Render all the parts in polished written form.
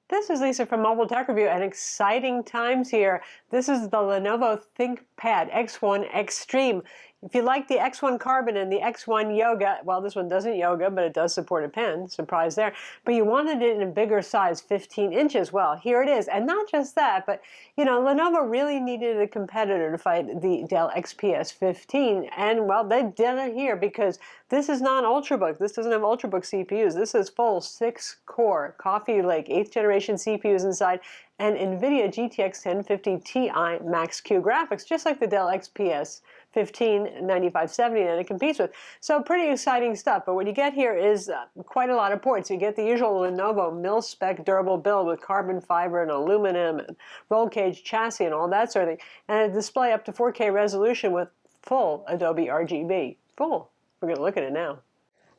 This is Lisa from Mobile Tech Review, and exciting times here. This is the Lenovo ThinkPad X1 Extreme. If you like the X1 Carbon and the X1 Yoga, well, this one doesn't yoga, but it does support a pen. Surprise there. But you wanted it in a bigger size, 15 inches. Well, here it is. And not just that, but, Lenovo really needed a competitor to fight the Dell XPS 15. And, well, they did it here because this is not Ultrabook. This doesn't have Ultrabook CPUs. This is full 6-core Coffee Lake 8th generation CPUs inside and NVIDIA GTX 1050 Ti Max-Q graphics, just like the Dell XPS 15 9570 that it competes with. So pretty exciting stuff. But what you get here is quite a lot of ports. You get the usual Lenovo mil-spec durable build with carbon fiber and aluminum and roll cage chassis and all that sort of thing. And a display up to 4K resolution with full Adobe RGB. Full. We're going to look at it now.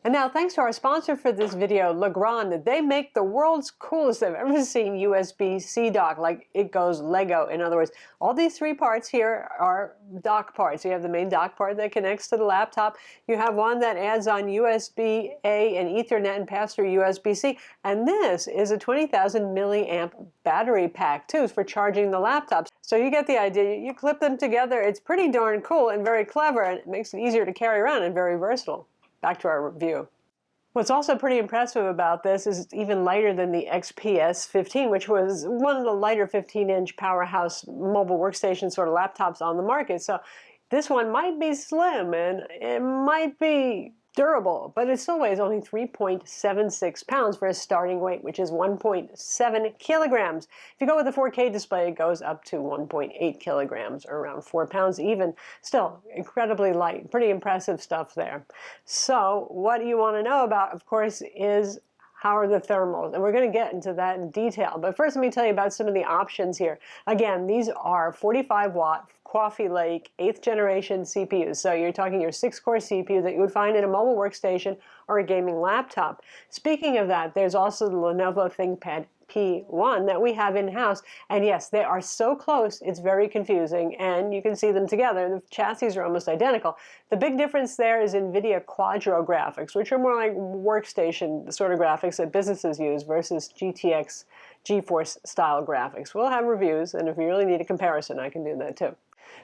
And now, thanks to our sponsor for this video, Legrand. They make the world's coolest I've ever seen USB-C dock, like it goes Lego. In other words, all these three parts here are dock parts. You have the main dock part that connects to the laptop. You have one that adds on USB-A and Ethernet and pass through USB-C. And this is a 20,000 milliamp battery pack, too, for charging the laptops. So you get the idea. You clip them together. It's pretty darn cool and very clever, and it makes it easier to carry around and very versatile. Back to our review. What's also pretty impressive about this is it's even lighter than the XPS 15, which was one of the lighter 15-inch powerhouse mobile workstation sort of laptops on the market. So this one might be slim and it might be durable, but it still weighs only 3.76 pounds for a starting weight, which is 1.7 kilograms. If you go with the 4K display, it goes up to 1.8 kilograms, or around 4 pounds even. Still, incredibly light. Pretty impressive stuff there. So what you want to know about, of course, is how are the thermals? And we're going to get into that in detail. But first, let me tell you about some of the options here. Again, these are 45-watt Coffee Lake 8th generation CPUs. So you're talking your 6-core CPU that you would find in a mobile workstation or a gaming laptop. Speaking of that, there's also the Lenovo ThinkPad P1 that we have in-house. And yes, they are so close, it's very confusing. And you can see them together. The chassis are almost identical. The big difference there is NVIDIA Quadro graphics, which are more like workstation sort of graphics that businesses use versus GTX GeForce style graphics. We'll have reviews, and if you really need a comparison, I can do that too.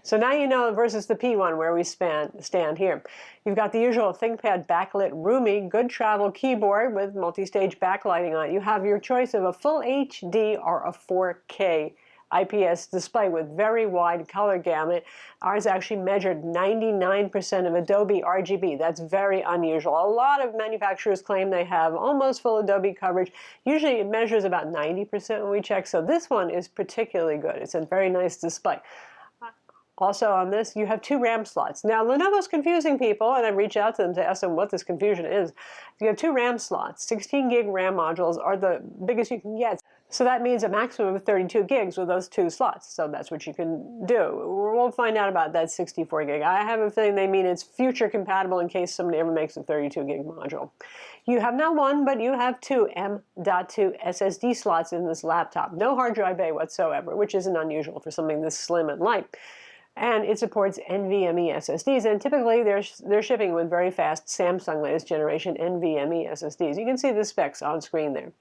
So now you know versus the P1 where we stand here. You've got the usual ThinkPad backlit roomy, good travel keyboard with multi-stage backlighting on it. You have your choice of a full HD or a 4K IPS display with very wide color gamut. Ours actually measured 99% of Adobe RGB. That's very unusual. A lot of manufacturers claim they have almost full Adobe coverage. Usually it measures about 90% when we check, so this one is particularly good. It's a very nice display. Also on this, you have 2 RAM slots. Now, Lenovo's confusing people, and I reached out to them to ask them what this confusion is. You have 2 RAM slots. 16 gig RAM modules are the biggest you can get. So that means a maximum of 32 gigs with those 2 slots. So that's what you can do. We'll find out about that 64 gig. I have a feeling they mean it's future compatible in case somebody ever makes a 32 gig module. You have not 1, but you have 2 M.2 SSD slots in this laptop. No hard drive bay whatsoever, which isn't unusual for something this slim and light. And it supports NVMe SSDs, and typically they're shipping with very fast Samsung latest generation NVMe SSDs. You can see the specs on screen there.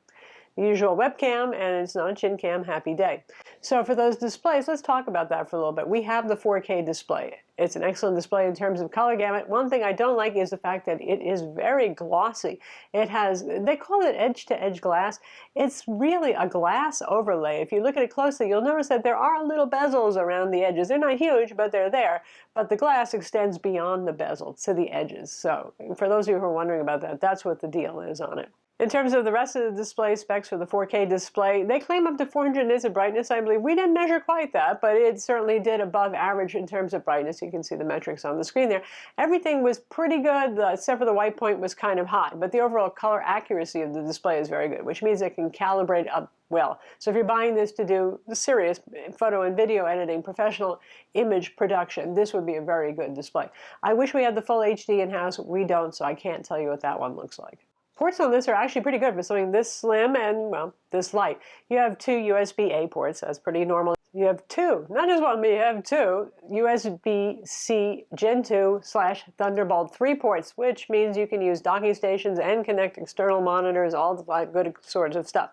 The usual webcam, and it's not a chin cam, happy day. So for those displays, let's talk about that for a little bit. We have the 4K display. It's an excellent display in terms of color gamut. One thing I don't like is the fact that it is very glossy. It has, they call it edge-to-edge glass. It's really a glass overlay. If you look at it closely, you'll notice that there are little bezels around the edges. They're not huge, but they're there. But the glass extends beyond the bezel to the edges. So for those of you who are wondering about that, that's what the deal is on it. In terms of the rest of the display specs for the 4K display, they claim up to 400 nits of brightness, I believe. We didn't measure quite that, but it certainly did above average in terms of brightness. You can see the metrics on the screen there. Everything was pretty good, except for the white point was kind of high, but the overall color accuracy of the display is very good, which means it can calibrate up well. So if you're buying this to do serious photo and video editing, professional image production, this would be a very good display. I wish we had the full HD in-house. We don't, so I can't tell you what that one looks like. Ports on this are actually pretty good for something this slim and, well, this light. You have 2 USB-A ports. That's pretty normal. You have two, not just one, but you have two USB-C Gen 2/Thunderbolt 3 ports, which means you can use docking stations and connect external monitors, all the good sorts of stuff.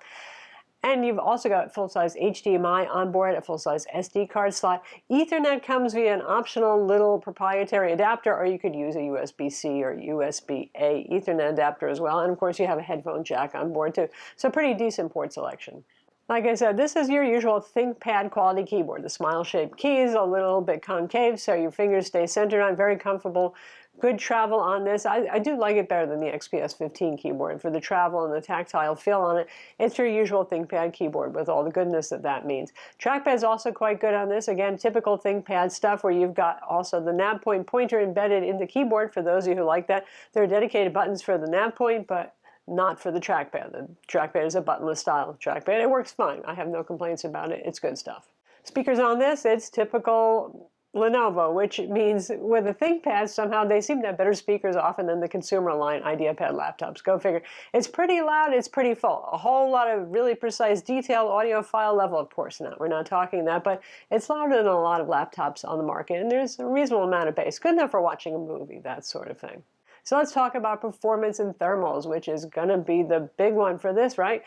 And you've also got full-size HDMI on board, a full-size SD card slot. Ethernet comes via an optional little proprietary adapter, or you could use a USB-C or USB-A Ethernet adapter as well. And of course, you have a headphone jack on board too. So pretty decent port selection. Like I said, this is your usual ThinkPad quality keyboard. The smile-shaped keys, a little bit concave, so your fingers stay centered on. Very comfortable, good travel on this. I do like it better than the XPS 15 keyboard for the travel and the tactile feel on it. It's your usual ThinkPad keyboard with all the goodness that that means. Trackpad's also quite good on this. Again, typical ThinkPad stuff where you've got also the nav point pointer embedded in the keyboard. For those of you who like that, there are dedicated buttons for the nav point, but not for the trackpad. The trackpad is a buttonless style trackpad. It works fine. I have no complaints about it. It's good stuff. Speakers on this, it's typical Lenovo, which means with the ThinkPad, somehow they seem to have better speakers often than the consumer line IdeaPad laptops. Go figure. It's pretty loud, it's pretty full. A whole lot of really precise detailed audiophile level, of course not. We're not talking that, but it's louder than a lot of laptops on the market, and there's a reasonable amount of bass. Good enough for watching a movie, that sort of thing. So let's talk about performance and thermals, which is going to be the big one for this, right?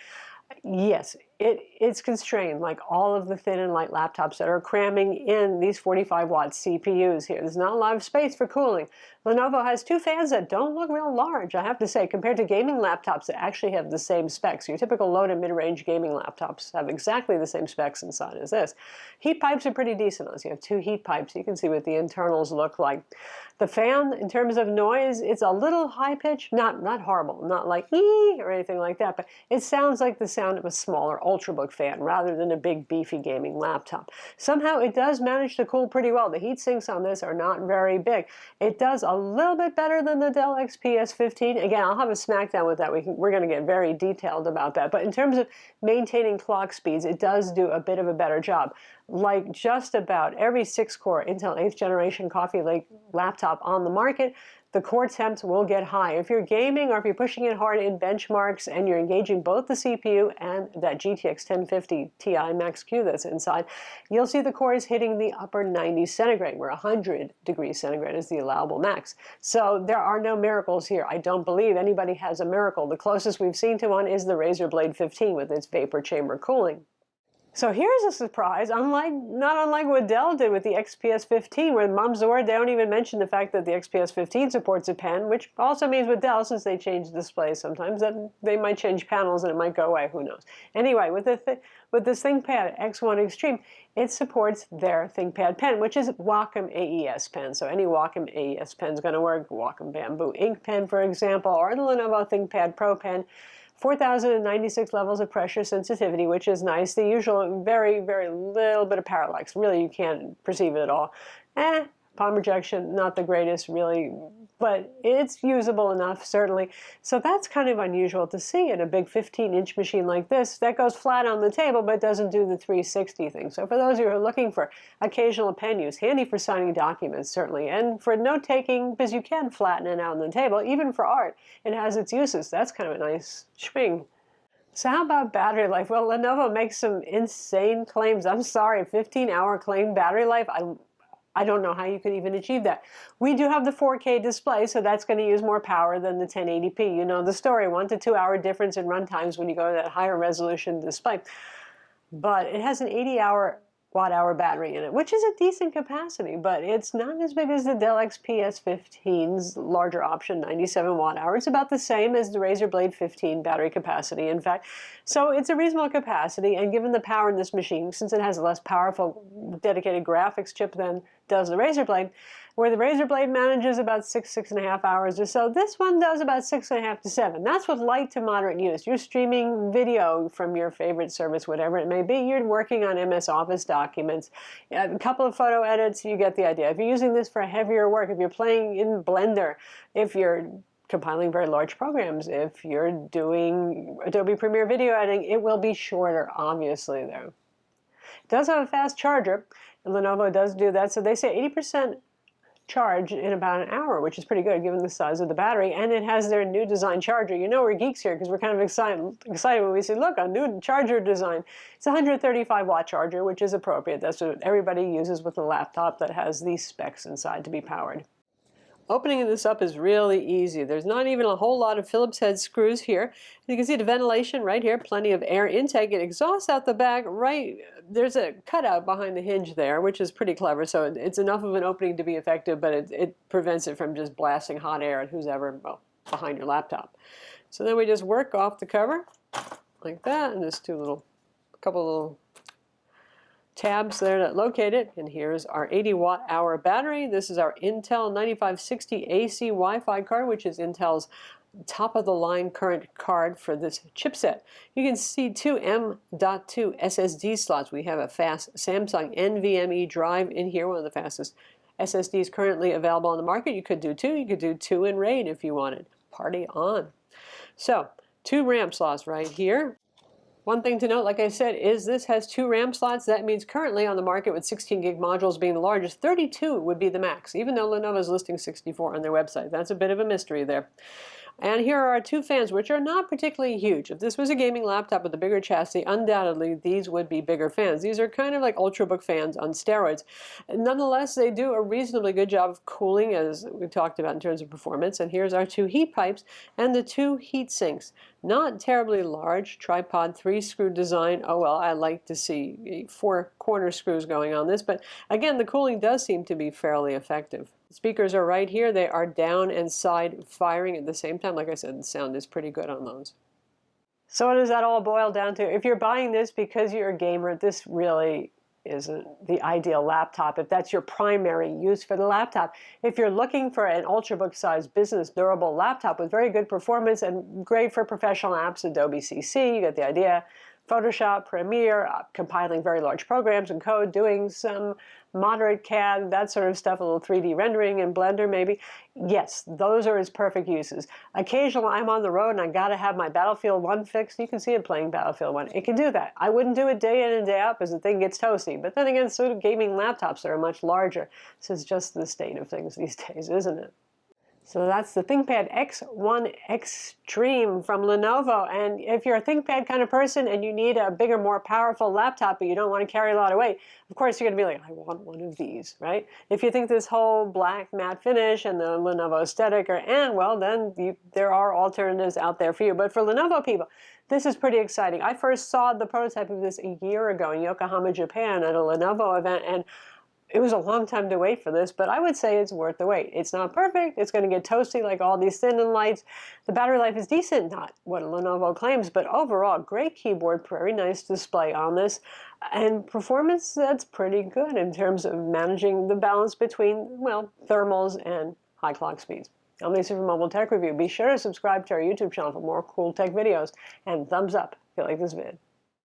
Yes, it's constrained like all of the thin and light laptops that are cramming in these 45-watt CPUs here. There's not a lot of space for cooling. Lenovo has two fans that don't look real large, I have to say, compared to gaming laptops that actually have the same specs. Your typical low to mid-range gaming laptops have exactly the same specs inside as this. Heat pipes are pretty decent on this. You have two heat pipes. You can see what the internals look like. The fan, in terms of noise, it's a little high-pitched, not horrible, not like ee or anything like that, but it sounds like the sound of a smaller Ultrabook fan rather than a big beefy gaming laptop. Somehow it does manage to cool pretty well. The heat sinks on this are not very big. It does a little bit better than the Dell XPS 15. Again, I'll have a smackdown with that. We're going to get very detailed about that. But in terms of maintaining clock speeds, it does do a bit of a better job. Like just about every 6-core Intel 8th generation Coffee Lake laptop on the market, the core temps will get high. If you're gaming or if you're pushing it hard in benchmarks and you're engaging both the CPU and that GTX 1050 Ti Max-Q that's inside, you'll see the cores hitting the upper 90s centigrade, where 100 degrees centigrade is the allowable max. So there are no miracles here. I don't believe anybody has a miracle. The closest we've seen to one is the Razer Blade 15 with its vapor chamber cooling. So here's a surprise, not unlike what Dell did with the XPS 15, where mom's the word, they don't even mention the fact that the XPS 15 supports a pen, which also means with Dell, since they change displays sometimes, that they might change panels and it might go away, who knows. Anyway, with this ThinkPad X1 Extreme, it supports their ThinkPad pen, which is Wacom AES pen. So any Wacom AES pen is going to work. Wacom Bamboo Ink pen, for example, or the Lenovo ThinkPad Pro pen. 4,096 levels of pressure sensitivity, which is nice. The usual very, very little bit of parallax. Really, you can't perceive it at all. Palm rejection, not the greatest, really, but it's usable enough, certainly. So that's kind of unusual to see in a big 15-inch machine like this that goes flat on the table but doesn't do the 360 thing. So for those of you who are looking for occasional pen use, handy for signing documents, certainly, and for note-taking, because you can flatten it out on the table, even for art, it has its uses. That's kind of a nice swing. So how about battery life? Well, Lenovo makes some insane claims. I'm sorry, 15-hour claimed battery life. I don't know how you could even achieve that. We do have the 4K display, so that's going to use more power than the 1080p. You know the story, 1 to 2 hour difference in run times when you go to that higher resolution display. But it has an 80 watt-hour battery in it, which is a decent capacity, but it's not as big as the Dell XPS 15's larger option, 97 watt-hour. It's about the same as the Razer Blade 15 battery capacity, in fact. So it's a reasonable capacity, and given the power in this machine, since it has a less powerful dedicated graphics chip than does the Razer Blade, where the Razer Blade manages about 6.5 hours or so, this one does about 6.5 to 7. That's with light to moderate use. You're streaming video from your favorite service, whatever it may be. You're working on MS Office documents, a couple of photo edits, you get the idea. If you're using this for heavier work, if you're playing in Blender, if you're compiling very large programs, if you're doing Adobe Premiere video editing, it will be shorter, obviously, though. It does have a fast charger, and Lenovo does do that, so they say 80% charge in about an hour, which is pretty good given the size of the battery. And it has their new design charger. You know we're geeks here because we're kind of excited when we see, look, a new charger design. It's a 135 watt charger, which is appropriate. That's what everybody uses with a laptop that has these specs inside to be powered. Opening this up is really easy. There's not even a whole lot of Phillips head screws here. You can see the ventilation right here, plenty of air intake. It exhausts out the back right, there's a cutout behind the hinge there, which is pretty clever. So it's enough of an opening to be effective, but it prevents it from just blasting hot air at who's ever, well, behind your laptop. So then we just work off the cover like that, and just couple little tabs there that locate it. And here's our 80 watt hour battery. This is our Intel 9560 AC Wi-Fi card, which is Intel's top of the line current card for this chipset. You can see two M.2 SSD slots. We have a fast Samsung NVMe drive in here, one of the fastest SSDs currently available on the market. You could do two. You could do two in RAID if you wanted. Party on. So, two RAM slots right here. One thing to note, like I said, is this has two RAM slots. That means currently on the market with 16 gig modules being the largest, 32 would be the max, even though Lenovo is listing 64 on their website. That's a bit of a mystery there. And here are our two fans, which are not particularly huge. If this was a gaming laptop with a bigger chassis, undoubtedly these would be bigger fans. These are kind of like Ultrabook fans on steroids. Nonetheless, they do a reasonably good job of cooling, as we talked about in terms of performance. And here's our two heat pipes and the two heat sinks. Not terribly large, tripod 3-screw design. Oh well, I like to see 4 corner screws going on this, but again, the cooling does seem to be fairly effective. The speakers are right here. They are down and side firing at the same time. Like I said, the sound is pretty good on those. So what does that all boil down to? If you're buying this because you're a gamer, this really isn't the ideal laptop if that's your primary use for the laptop. If you're looking for an Ultrabook-sized business durable laptop with very good performance and great for professional apps, Adobe CC, you get the idea, Photoshop, Premiere, compiling very large programs and code, doing some moderate CAD, that sort of stuff, a little 3D rendering in Blender maybe. Yes, those are its perfect uses. Occasionally I'm on the road and I gotta have my Battlefield 1 fixed. You can see it playing Battlefield 1. It can do that. I wouldn't do it day in and day out because the thing gets toasty. But then again, so do gaming laptops that are much larger. So it's just the state of things these days, isn't it? So that's the ThinkPad X1 Extreme from Lenovo. And if you're a ThinkPad kind of person and you need a bigger, more powerful laptop, but you don't want to carry a lot of weight, of course you're going to be like, I want one of these, right? If you think this whole black matte finish and the Lenovo aesthetic are, well, then there are alternatives out there for you. But for Lenovo people, this is pretty exciting. I first saw the prototype of this a year ago in Yokohama, Japan at a Lenovo event, and it was a long time to wait for this, but I would say it's worth the wait. It's not perfect. It's going to get toasty like all these thin and lights. The battery life is decent, not what Lenovo claims, but overall, great keyboard, very nice display on this. And performance, that's pretty good in terms of managing the balance between, well, thermals and high clock speeds. I'm Lisa from Mobile Tech Review. Be sure to subscribe to our YouTube channel for more cool tech videos, and thumbs up if you like this vid.